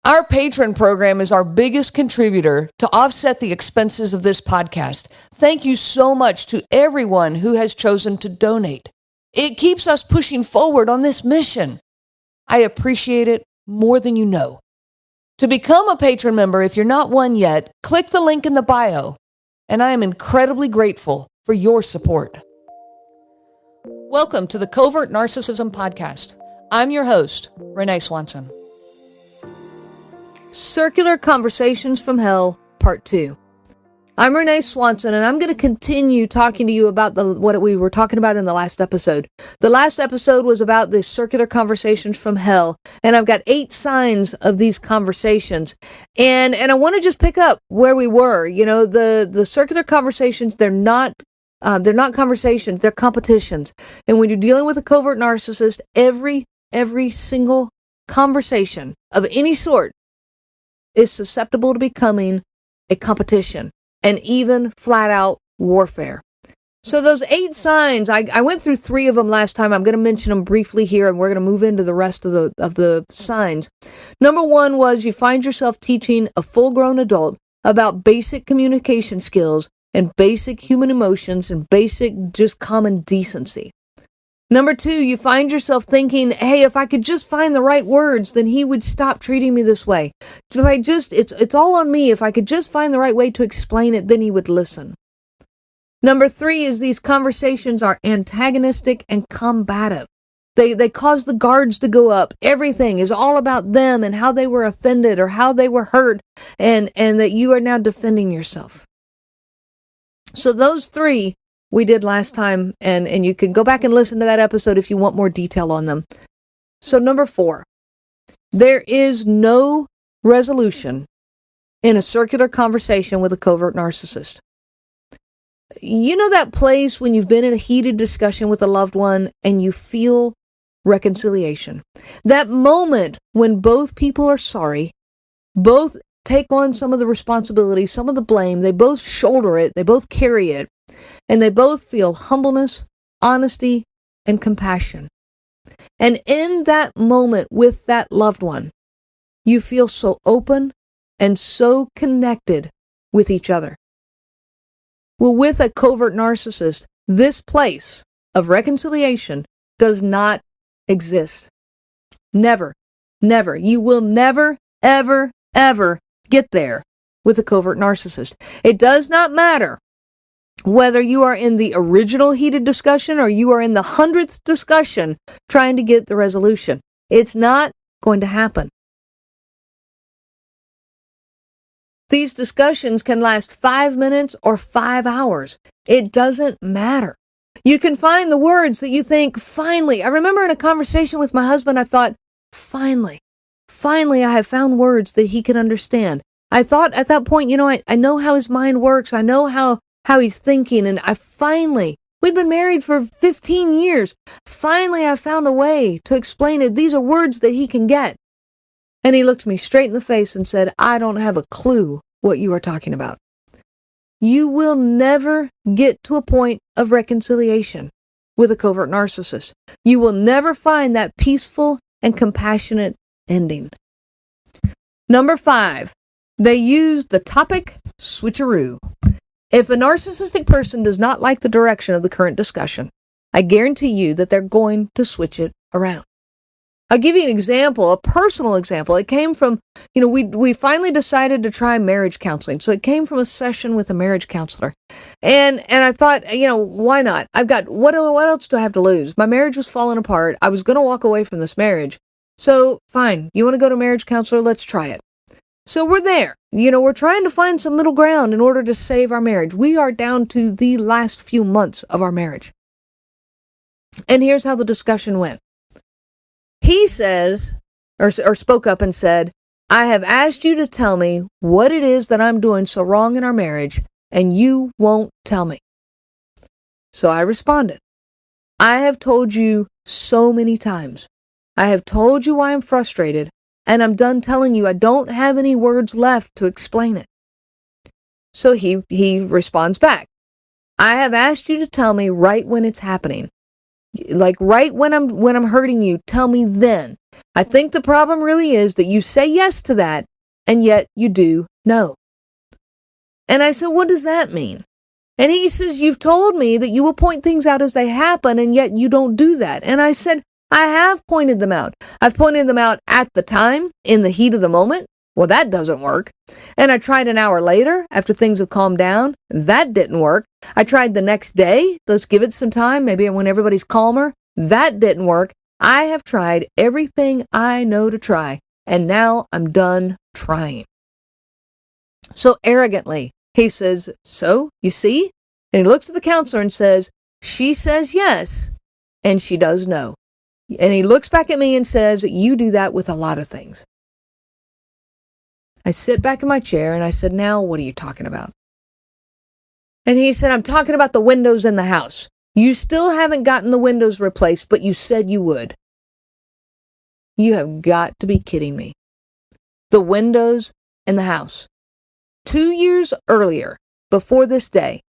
Our patron program is our biggest contributor to offset the expenses of this podcast. Thank you so much to everyone who has chosen to donate. It keeps us pushing forward on this mission. I appreciate it more than you know. To become a patron member, if you're not one yet, click the link in the bio, and I am incredibly grateful for your support. Welcome to the Covert Narcissism Podcast. I'm your host, Renee Swanson. Circular Conversations from Hell, Part 2. I'm Renee Swanson, and I'm going to continue talking to you about what we were talking about in the last episode. The last episode was about the circular conversations from hell, and I've got 8 signs of these conversations. And I want to just pick up where we were. You know, the circular conversations, they're not conversations, they're competitions. And when you're dealing with a covert narcissist, every single conversation of any sort is susceptible to becoming a competition and even flat out warfare. So those 8 signs, I went through 3 of them last time. I'm going to mention them briefly here, and we're going to move into the rest of the signs. Number 1 was you find yourself teaching a full-grown adult about basic communication skills and basic human emotions and basic just common decency. Number 2, you find yourself thinking, hey, if I could just find the right words, then he would stop treating me this way. It's all on me. If I could just find the right way to explain it, then he would listen. Number 3 is these conversations are antagonistic and combative. They cause the guards to go up. Everything is all about them and how they were offended or how they were hurt, and that you are now defending yourself. So those 3 we did last time, and you can go back and listen to that episode if you want more detail on them. So number 4, there is no resolution in a circular conversation with a covert narcissist. You know that place when you've been in a heated discussion with a loved one and you feel reconciliation? That moment when both people are sorry, both take on some of the responsibility, some of the blame, they both shoulder it, they both carry it, and they both feel humbleness, honesty, and compassion. And in that moment with that loved one, you feel so open and so connected with each other. Well, with a covert narcissist, this place of reconciliation does not exist. Never, never. You will never, ever, ever get there with a covert narcissist. It does not matter whether you are in the original heated discussion or you are in the 100th discussion trying to get the resolution. It's not going to happen. These discussions can last 5 minutes or 5 hours. It doesn't matter. You can find the words that you think, finally. I remember in a conversation with my husband, I thought, finally I have found words that he can understand. I thought at that point, I know how his mind works. I know how he's thinking, and we'd been married for 15 years. Finally, I found a way to explain it. These are words that he can get. And he looked me straight in the face and said, I don't have a clue what you are talking about. You will never get to a point of reconciliation with a covert narcissist. You will never find that peaceful and compassionate ending. Number 5, they use the topic switcheroo. If a narcissistic person does not like the direction of the current discussion, I guarantee you that they're going to switch it around. I'll give you an example, a personal example. It came from, we finally decided to try marriage counseling. So it came from a session with a marriage counselor. And I thought, why not? I've got, what else do I have to lose? My marriage was falling apart. I was going to walk away from this marriage. So fine, you want to go to a marriage counselor? Let's try it. So we're there. We're trying to find some middle ground in order to save our marriage. We are down to the last few months of our marriage. And here's how the discussion went. He says, or spoke up and said, I have asked you to tell me what it is that I'm doing so wrong in our marriage, and you won't tell me. So I responded, I have told you so many times. I have told you why I'm frustrated, and I'm done telling you I don't have any words left to explain it. So he responds back, I have asked you to tell me right when it's happening. Like right when I'm hurting you, tell me then. I think the problem really is that you say yes to that, and yet you do no. And I said, what does that mean? And he says, you've told me that you will point things out as they happen, and yet you don't do that. And I said, I have pointed them out. I've pointed them out at the time, in the heat of the moment. Well, that doesn't work. And I tried an hour later, after things have calmed down. That didn't work. I tried the next day. Let's give it some time, maybe when everybody's calmer. That didn't work. I have tried everything I know to try, and now I'm done trying. So arrogantly, he says, so, you see? And he looks at the counselor and says, she says yes, and she does no. And he looks back at me and says, you do that with a lot of things. I sit back in my chair and I said, now what are you talking about? And he said, I'm talking about the windows in the house. You still haven't gotten the windows replaced, but you said you would. You have got to be kidding me. The windows in the house. 2 years earlier, before this day,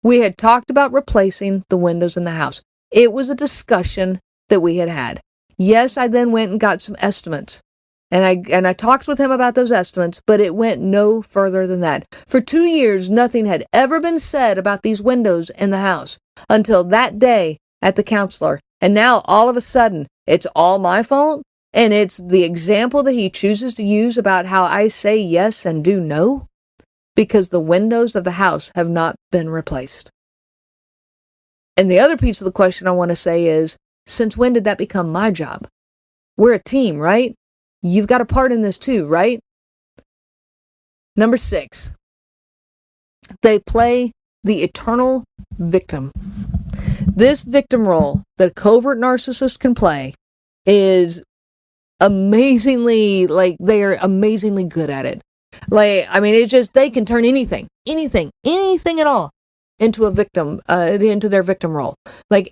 we had talked about replacing the windows in the house. It was a discussion that we had had. Yes, I then went and got some estimates. And I talked with him about those estimates, but it went no further than that. For 2 years, nothing had ever been said about these windows in the house until that day at the counselor. And now, all of a sudden, it's all my fault? And it's the example that he chooses to use about how I say yes and do no? Because the windows of the house have not been replaced. And the other piece of the question I want to say is, since when did that become my job? We're a team, right? You've got a part in this too, right? Number 6, they play the eternal victim. This victim role that a covert narcissist can play is amazingly, they are amazingly good at it. It's just, they can turn anything at all into a victim, into their victim role.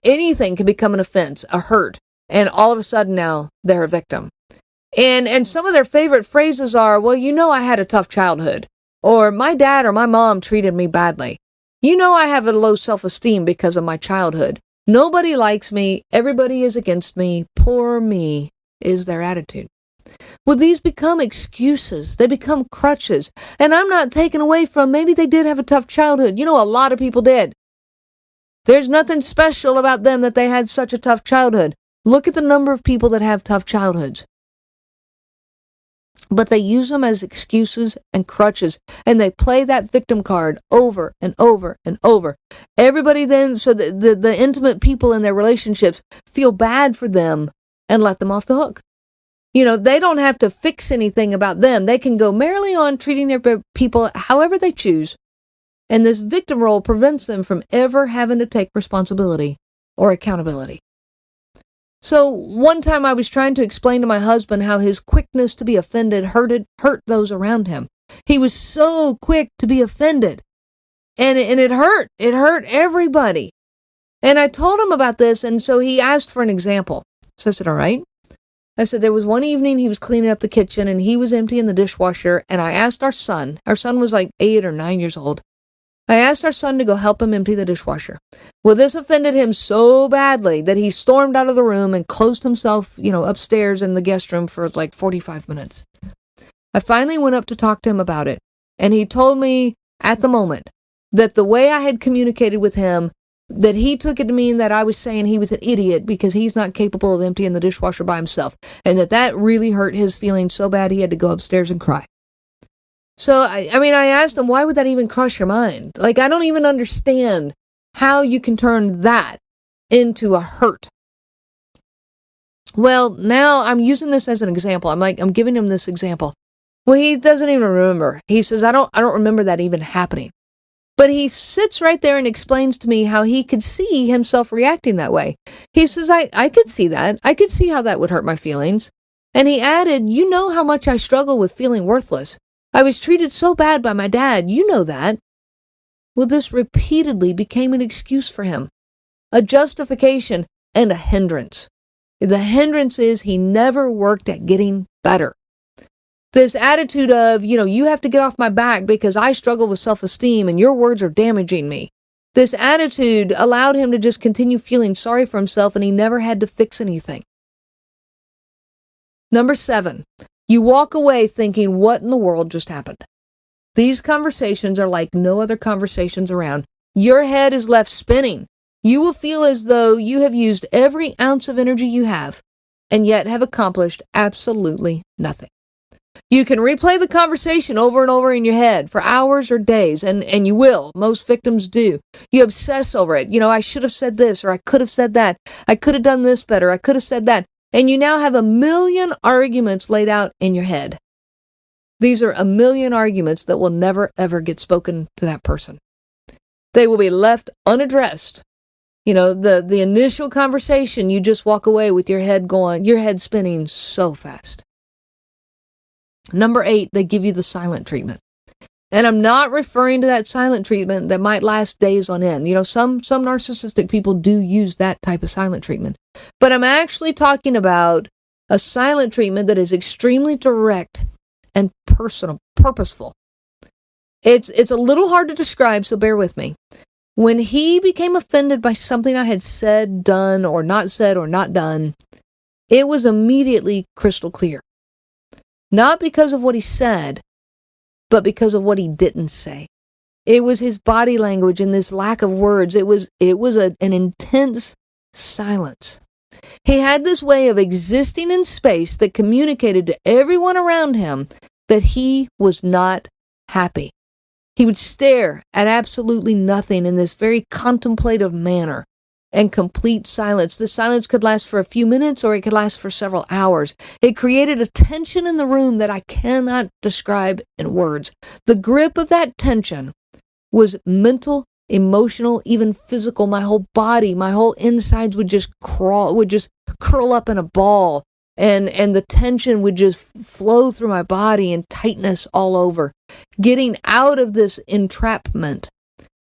Anything can become an offense, a hurt, and all of a sudden now they're a victim. And some of their favorite phrases are, well, I had a tough childhood, or my dad or my mom treated me badly. I have a low self-esteem because of my childhood. Nobody likes me. Everybody is against me. Poor me is their attitude. Well, these become excuses. They become crutches. And I'm not taken away from, maybe they did have a tough childhood. A lot of people did. There's nothing special about them that they had such a tough childhood. Look at the number of people that have tough childhoods. But they use them as excuses and crutches, and they play that victim card over and over and over. Everybody then, so the intimate people in their relationships feel bad for them and let them off the hook. They don't have to fix anything about them. They can go merrily on treating their people however they choose. And this victim role prevents them from ever having to take responsibility or accountability. So one time I was trying to explain to my husband how his quickness to be offended hurt those around him. He was so quick to be offended. And it hurt. It hurt everybody. And I told him about this, and so he asked for an example. So I said, all right. I said, there was one evening he was cleaning up the kitchen, and he was emptying the dishwasher, and I asked our son was 8 or 9 years old. I asked our son to go help him empty the dishwasher. Well, this offended him so badly that he stormed out of the room and closed himself, upstairs in the guest room for 45 minutes. I finally went up to talk to him about it, and he told me at the moment that the way I had communicated with him, that he took it to mean that I was saying he was an idiot because he's not capable of emptying the dishwasher by himself, and that really hurt his feelings so bad he had to go upstairs and cry. So, I asked him, why would that even cross your mind? I don't even understand how you can turn that into a hurt. Well, now I'm using this as an example. I'm giving him this example. Well, he doesn't even remember. He says, I don't remember that even happening. But he sits right there and explains to me how he could see himself reacting that way. He says, I could see that. I could see how that would hurt my feelings. And he added, you know how much I struggle with feeling worthless. I was treated so bad by my dad. You know that. Well, this repeatedly became an excuse for him, a justification and a hindrance. The hindrance is he never worked at getting better. This attitude of, you have to get off my back because I struggle with self-esteem and your words are damaging me. This attitude allowed him to just continue feeling sorry for himself, and he never had to fix anything. Number 7, you walk away thinking, what in the world just happened? These conversations are like no other conversations around. Your head is left spinning. You will feel as though you have used every ounce of energy you have, and yet have accomplished absolutely nothing. You can replay the conversation over and over in your head for hours or days, and you will. Most victims do. You obsess over it. I should have said this, or I could have said that. I could have done this better. I could have said that. And you now have 1,000,000 arguments laid out in your head. These are 1,000,000 arguments that will never, ever get spoken to that person. They will be left unaddressed. The initial conversation, you just walk away with your head spinning so fast. Number 8, they give you the silent treatment. And I'm not referring to that silent treatment that might last days on end. Some narcissistic people do use that type of silent treatment. But I'm actually talking about a silent treatment that is extremely direct and personal, purposeful. It's a little hard to describe, so bear with me. When he became offended by something I had said, done, or not done, it was immediately crystal clear. Not because of what he said, but because of what he didn't say. It was his body language and this lack of words. It was an intense silence. He had this way of existing in space that communicated to everyone around him that he was not happy. He would stare at absolutely nothing in this very contemplative manner and complete silence. The silence could last for a few minutes, or it could last for several hours. It created a tension in the room that I cannot describe in words. The grip of that tension was mental, emotional, even physical. My whole body, my whole insides would just curl up in a ball, and the tension would just flow through my body and tightness all over. Getting out of this entrapment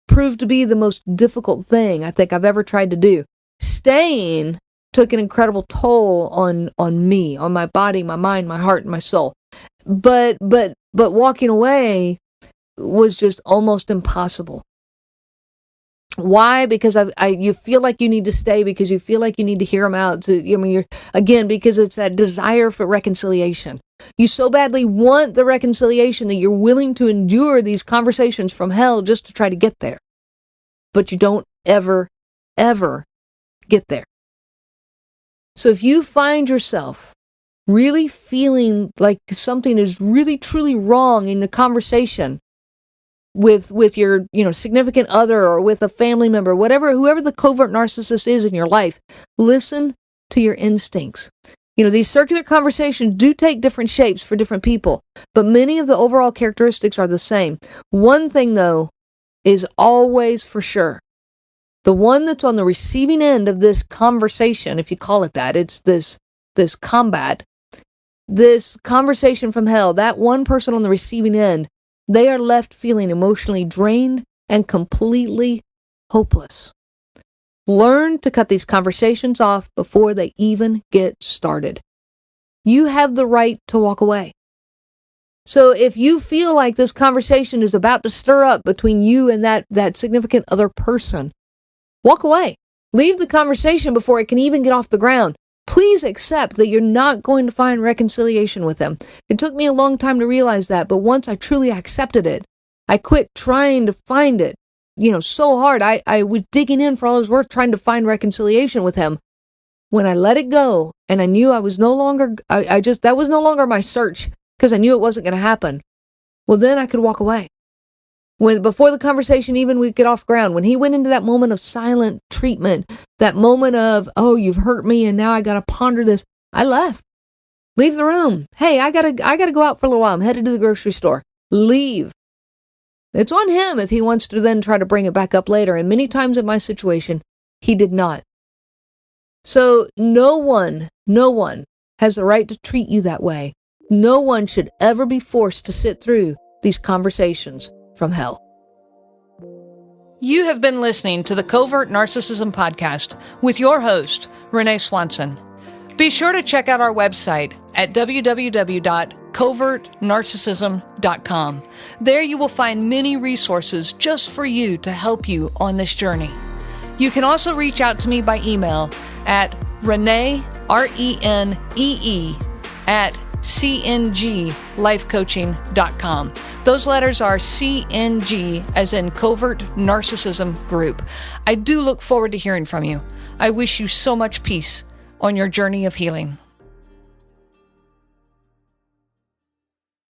proved to be the most difficult thing I think I've ever tried to do. Staying took an incredible toll on me, on my body, my mind, my heart, and my soul. But walking away was just almost impossible. Why? Because you feel like you need to stay, because you feel like you need to hear them out. Because it's that desire for reconciliation. You so badly want the reconciliation that you're willing to endure these conversations from hell just to try to get there. But you don't ever, ever get there. So if you find yourself really feeling like something is really, truly wrong in the conversation with your, significant other, or with a family member, whoever the covert narcissist is in your life, listen to your instincts. These circular conversations do take different shapes for different people, but many of the overall characteristics are the same. One thing, though, is always for sure. The one that's on the receiving end of this conversation, if you call it that, it's this combat, this conversation from hell, that one person on the receiving end, they are left feeling emotionally drained and completely hopeless. Learn to cut these conversations off before they even get started. You have the right to walk away. So if you feel like this conversation is about to stir up between you and that significant other person, walk away. Leave the conversation before it can even get off the ground. Please accept that you're not going to find reconciliation with them. It took me a long time to realize that, but once I truly accepted it, I quit trying to find it, so hard. I was digging in for all it was worth, trying to find reconciliation with him. When I let it go, and I knew I was no longer, that was no longer my search, because I knew it wasn't going to happen. Well, then I could walk away. Before the conversation even would get off ground, when he went into that moment of silent treatment, that moment of, oh, you've hurt me and now I got to ponder this, I left. Leave the room. Hey, I gotta go out for a little while. I'm headed to the grocery store. Leave. It's on him if he wants to then try to bring it back up later. And many times in my situation, he did not. So no one has the right to treat you that way. No one should ever be forced to sit through these conversations from hell. You have been listening to the Covert Narcissism Podcast with your host, Renee Swanson. Be sure to check out our website at www.covertnarcissism.com covertnarcissism.com. There you will find many resources just for you to help you on this journey. You can also reach out to me by email at Renee, RENEE, at cnglifecoaching.com. Those letters are CNG, as in Covert Narcissism Group. I do look forward to hearing from you. I wish you so much peace on your journey of healing.